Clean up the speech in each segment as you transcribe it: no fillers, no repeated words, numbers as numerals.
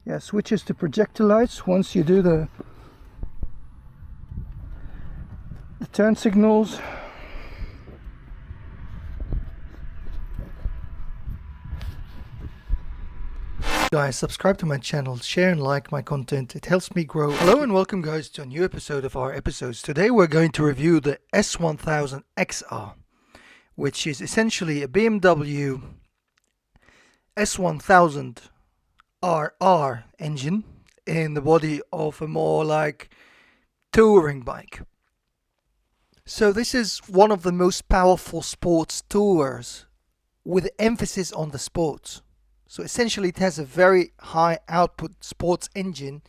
Yeah, switches to projector lights once you do the turn signals. Guys, subscribe to my channel, share and like my content, it helps me grow. Hello and welcome guys to a new episode of our episodes. Today we're going to review the S1000 XR, which is essentially a BMW S1000 RR engine in the body of a more like touring bike. So this is one of the most powerful sports tours with emphasis on the sports. So essentially it has a very high output sports engine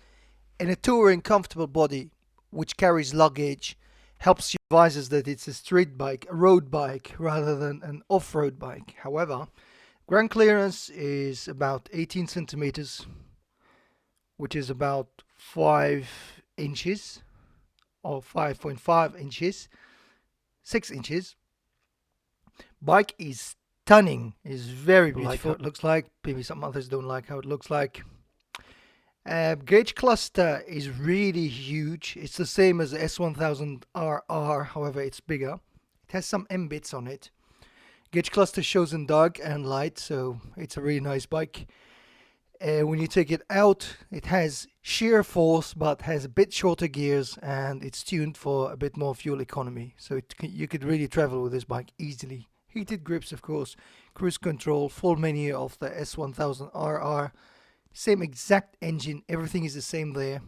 and a touring comfortable body which carries luggage, helps you advises that it's a street bike, a road bike rather than an off-road bike. However, ground clearance is about 18 centimeters, which is about 5 inches or 5.5 inches, 6 inches. Bike is stunning, is very beautiful. Like how it looks like. Maybe some others don't like how it looks like. Gauge cluster is really huge. It's the same as the S1000 RR, however it's bigger. It has some M bits on it. Gauge cluster shows in dark and light, so it's a really nice bike. When you take it out, it has sheer force but has a bit shorter gears, and it's tuned for a bit more fuel economy, so you could really travel with this bike easily. Heated grips, of course, cruise control, full menu of the S1000 RR, same exact engine, everything is the same there.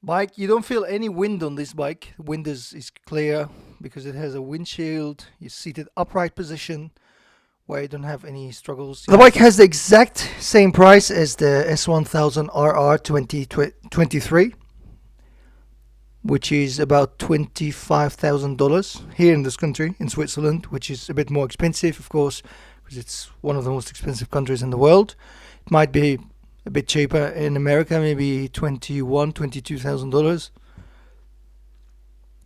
Bike, you don't feel any wind on this bike. The wind is clear because it has a windshield. You're seated upright position where you don't have any struggles. The bike has the exact same price as the S1000 RR 2023, which is about $25,000 here in this country, in Switzerland, which is a bit more expensive, of course, because it's one of the most expensive countries in the world. It might be a bit cheaper in America, maybe $22,000.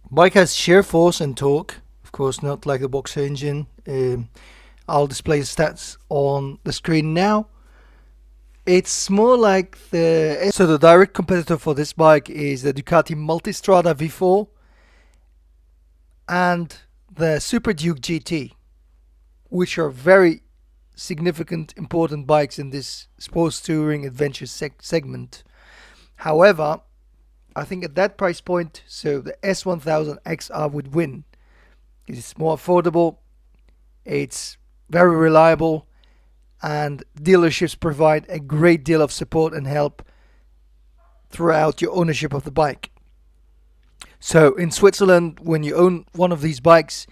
Bike has sheer force and torque, of course, not like the Boxer engine. I'll display the stats on the screen now. It's more like the direct competitor for this bike is the Ducati Multistrada V4 and the Super Duke GT, which are very significant, important bikes in this sports touring adventure segment. However, I think at that price point, so the S1000 XR would win. It's more affordable, it's very reliable, and dealerships provide a great deal of support and help throughout your ownership of the bike. So in Switzerland, when you own one of these bikes,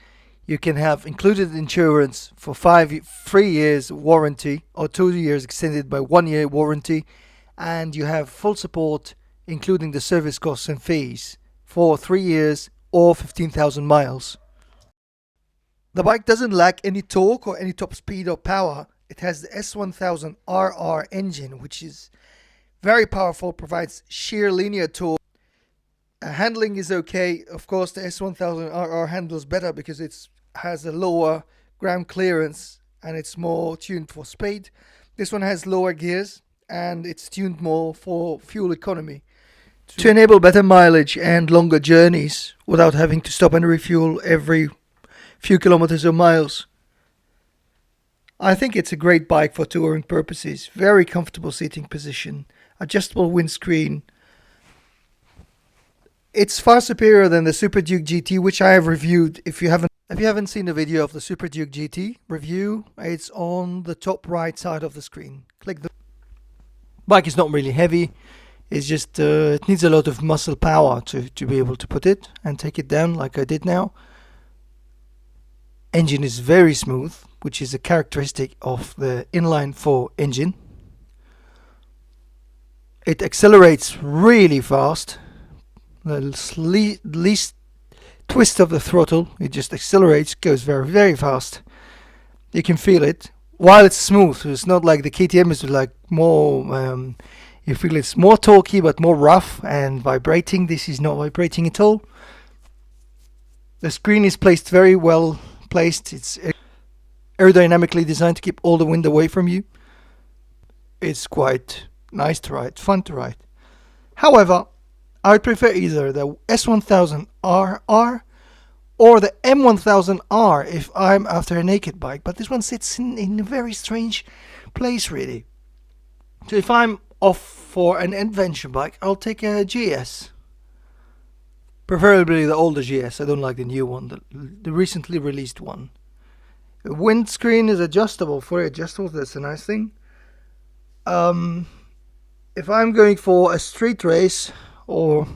you can have included insurance for 3 years warranty or 2 years extended by 1 year warranty, and you have full support including the service costs and fees for 3 years or 15,000 miles. The bike doesn't lack any torque or any top speed or power. It has the S1000 RR engine, which is very powerful, provides sheer linear torque. Handling is okay. Of course, the S1000 RR handles better because it has a lower ground clearance and it's more tuned for speed. This one has lower gears and it's tuned more for fuel economy to enable better mileage and longer journeys without having to stop and refuel every few kilometers or miles. I think it's a great bike for touring purposes. Very comfortable seating position, adjustable windscreen. It's far superior than the Super Duke GT, which I have reviewed. If you haven't seen the video of the Super Duke GT review, it's on the top right side of the screen. Click the bike. Is not really heavy. It's just it needs a lot of muscle power to be able to put it and take it down like I did now. Engine is very smooth, which is a characteristic of the inline-4 engine. It accelerates really fast. The least twist of the throttle, it just accelerates, goes very, very fast. You can feel it. While it's smooth, it's not like the KTM is like more, you feel it's more torquey but more rough and vibrating. This is not vibrating at all. The screen is placed very well placed. It's aerodynamically designed to keep all the wind away from you. it's quite nice to ride, fun to ride. However, I would prefer either the S1000RR or the M1000R if I'm after a naked bike, but this one sits in a very strange place really. So if I'm off for an adventure bike, I'll take a GS. Preferably the older GS, I don't like the new one, the recently released one. The windscreen is adjustable, fully adjustable, that's a nice thing. If I'm going for a street race or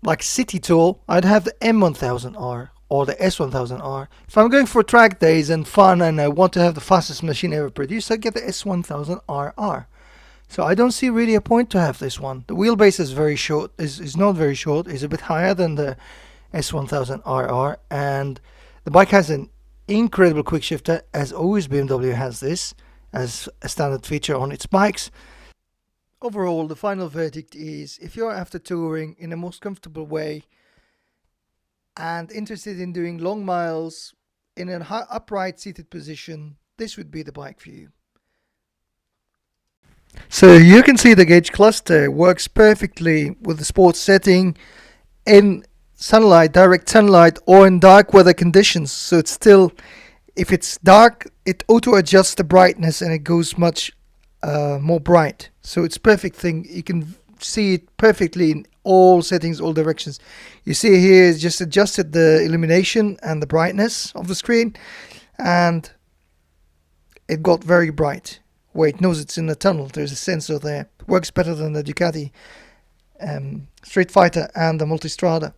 like city tour, I'd have the M1000R or the S1000R. If I'm going for track days and fun and I want to have the fastest machine ever produced, I'd get the S1000RR. So I don't see really a point to have this one. The wheelbase is very short, is not very short, is a bit higher than the S1000RR, and the bike has an incredible quick shifter. As always, BMW has this as a standard feature on its bikes. Overall, the final verdict is, if you're after touring in the most comfortable way and interested in doing long miles in an upright seated position, this would be the bike for you. So you can see the gauge cluster works perfectly with the sports setting in sunlight, direct sunlight, or in dark weather conditions. So it's still, if it's dark, it auto adjusts the brightness and it goes much more bright. So it's perfect thing. You can see it perfectly in all settings, all directions. You see here it's just adjusted the illumination and the brightness of the screen, and it got very bright. Where it knows it's in a tunnel, there's a sensor there. It works better than the Ducati Street Fighter and the Multistrada.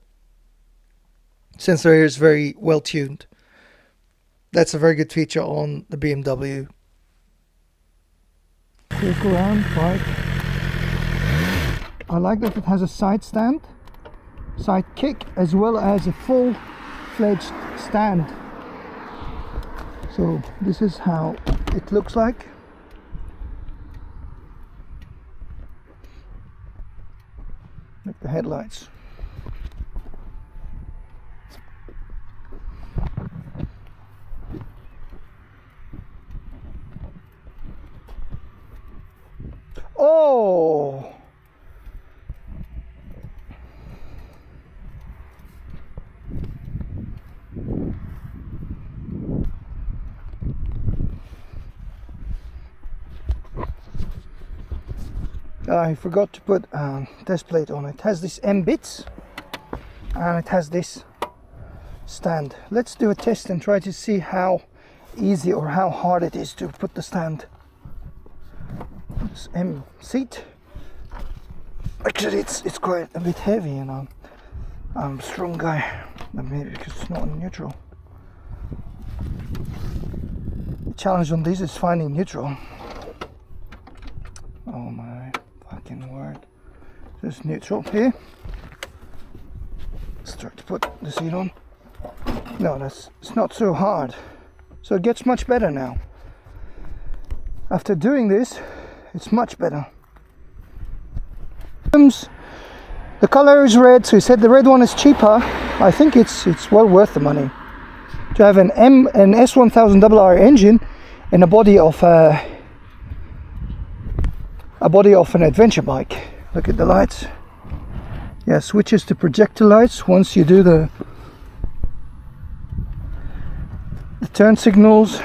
Sensor here is very well tuned. That's a very good feature on the BMW. Look around bike. I like that it has a side stand, side kick, as well as a full-fledged stand. So this is how it looks like. Like the headlights. Oh! I forgot to put a test plate on it. It has this M-bits and it has this stand. Let's do a test and try to see how easy or how hard it is to put the stand. This M seat. Actually it's quite a bit heavy, and I'm a strong guy. Maybe because it's not in neutral. The challenge on this is finding neutral. Oh my fucking word. There's neutral here. Let's try to put the seat on. No, it's not so hard. So it gets much better now. After doing this, it's much better. The color is red, so he said the red one is cheaper. I think it's well worth the money to have an S1000RR engine in a body of an adventure bike. Look at the lights. Yeah, switches to projector lights once you do the turn signals.